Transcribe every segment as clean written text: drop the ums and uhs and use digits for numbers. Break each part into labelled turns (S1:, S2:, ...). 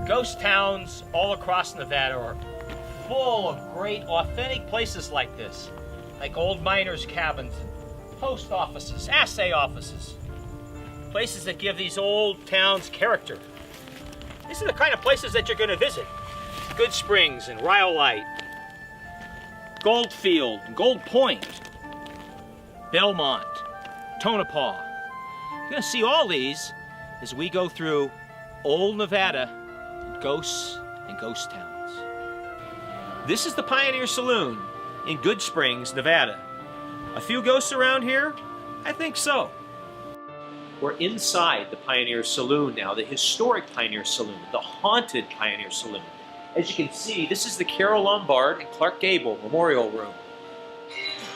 S1: Ghost towns all across Nevada are full of great, authentic places like this, like old miners' cabins, post offices, assay offices, places that give these old towns character. These are the kind of places that you're going to visit. Goodsprings and Rhyolite, Goldfield, Gold Point, Belmont, Tonopah. You're going to see all these as we go through old Nevada, ghosts and ghost towns. This is the Pioneer Saloon in Goodsprings, Nevada. A few ghosts around here? I think so. We're inside the Pioneer Saloon now, the historic Pioneer Saloon, the haunted Pioneer Saloon. As you can see, this is the Carole Lombard and Clark Gable Memorial Room.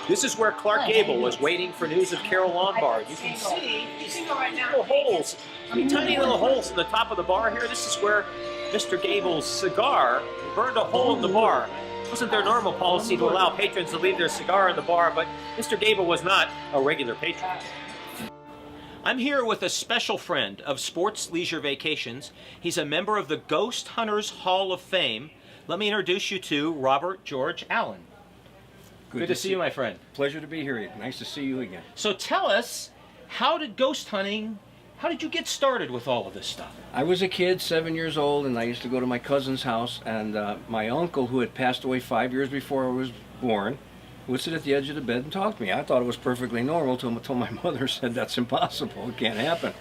S1: This is where Clark Gable was waiting for news of Carole Lombard. You can see these little holes, tiny little holes in the top of the bar here. This is where Mr. Gable's cigar burned a hole in the bar. It wasn't their normal policy to allow patrons to leave their cigar in the bar, but Mr. Gable was not a regular patron. I'm here with a special friend of Sports Leisure Vacations. He's a member of the Ghost Hunters Hall of Fame. Let me introduce you to Robert George Allen. Good to see you, my friend.
S2: Pleasure to be here. Nice to see you again.
S1: So tell us, how did ghost hunting, how did you get started with all of this stuff?
S2: I was a kid, 7 years old, and I used to go to my cousin's house, and my uncle, who had passed away 5 years before I was born, would sit at the edge of the bed and talk to me. I thought it was perfectly normal until my mother said that's impossible, it can't happen.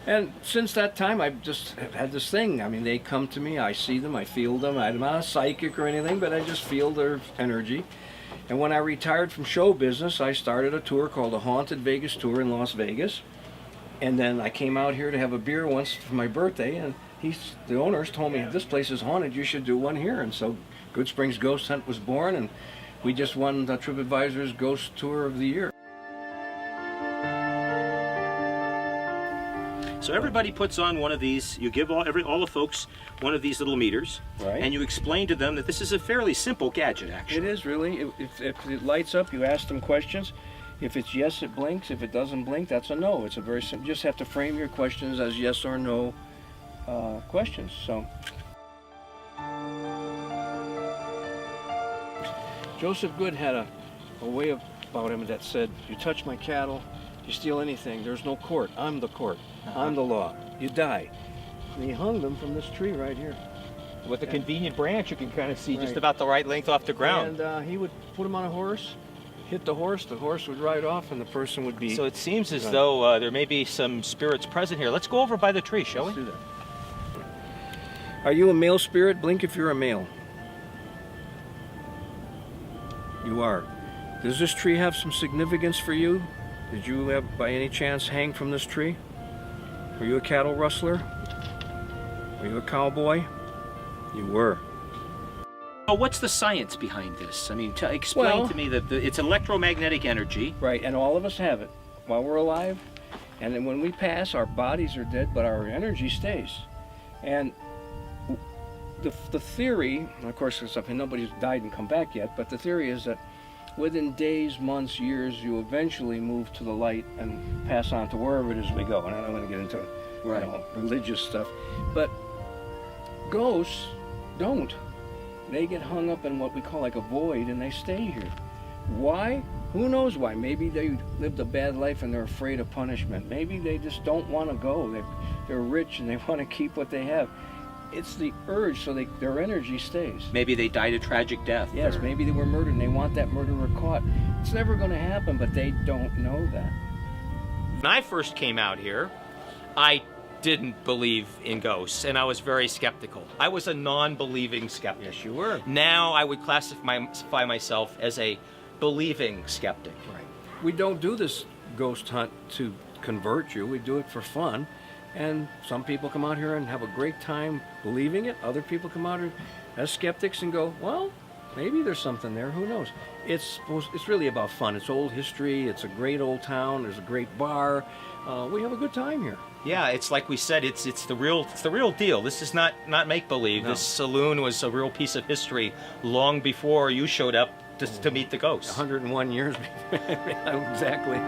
S2: And since that time, I've just had this thing. I mean, they come to me, I see them, I feel them. I'm not a psychic or anything, but I just feel their energy. And when I retired from show business, I started a tour called the Haunted Vegas Tour in Las Vegas. And then I came out here to have a beer once for my birthday, and the owners told me, this place is haunted, you should do one here. And so Goodsprings Ghost Hunt was born, and we just won the TripAdvisor's Ghost Tour of the Year.
S1: So everybody puts on one of these, you give all the folks one of these little meters,
S2: right,
S1: and you explain to them that this is a fairly simple gadget, actually.
S2: It is, really. If it lights up, you ask them questions. If it's yes, it blinks. If it doesn't blink, that's a no. It's a very simple, you just have to frame your questions as yes or no questions. So, Joseph Good had a way about him that said, you touch my cattle, you steal anything, there's no court. I'm the court. I'm the law. You die. And he hung them from this tree right here.
S1: With a convenient branch, you can kind of see just about the right length off the ground.
S2: And he would put him on a horse, hit the horse would ride off, and the person would be...
S1: So it seems as though there may be some spirits present here. Let's go over by the tree, shall we?
S2: Let's do that. Are you a male spirit? Blink if you're a male. You are. Does this tree have some significance for you? Did you have, by any chance, hang from this tree? Were you a cattle rustler? Were you a cowboy? You were.
S1: Oh, what's the science behind this? I mean, explain to me that it's electromagnetic energy.
S2: Right, and all of us have it while we're alive. And then when we pass, our bodies are dead, but our energy stays. And the theory, of course, nobody's died and come back yet, but the theory is that within days, months, years, you eventually move to the light and pass on to wherever it is we go. And I don't want to get into religious stuff, but ghosts don't. They get hung up in what we call like a void, and they stay here. Why? Who knows why? Maybe they lived a bad life and they're afraid of punishment. Maybe they just don't want to go. They're rich and they want to keep what they have. It's the urge, so their energy stays.
S1: Maybe they died a tragic death.
S2: Yes, maybe they were murdered and they want that murderer caught. It's never going to happen, but they don't know that.
S1: When I first came out here, I didn't believe in ghosts, and I was very skeptical. I was a non-believing skeptic.
S2: Yes, you were.
S1: Now I would classify myself as a believing skeptic.
S2: Right. We don't do this ghost hunt to convert you. We do it for fun. And some people come out here and have a great time believing it. Other people come out here as skeptics and go, well, maybe there's something there. Who knows? It's really about fun. It's old history. It's a great old town. There's a great bar. We have a good time here.
S1: Yeah, it's like we said. It's the real deal. This is not make believe. No. This saloon was a real piece of history long before you showed up to meet the ghosts.
S2: 101 years. Exactly.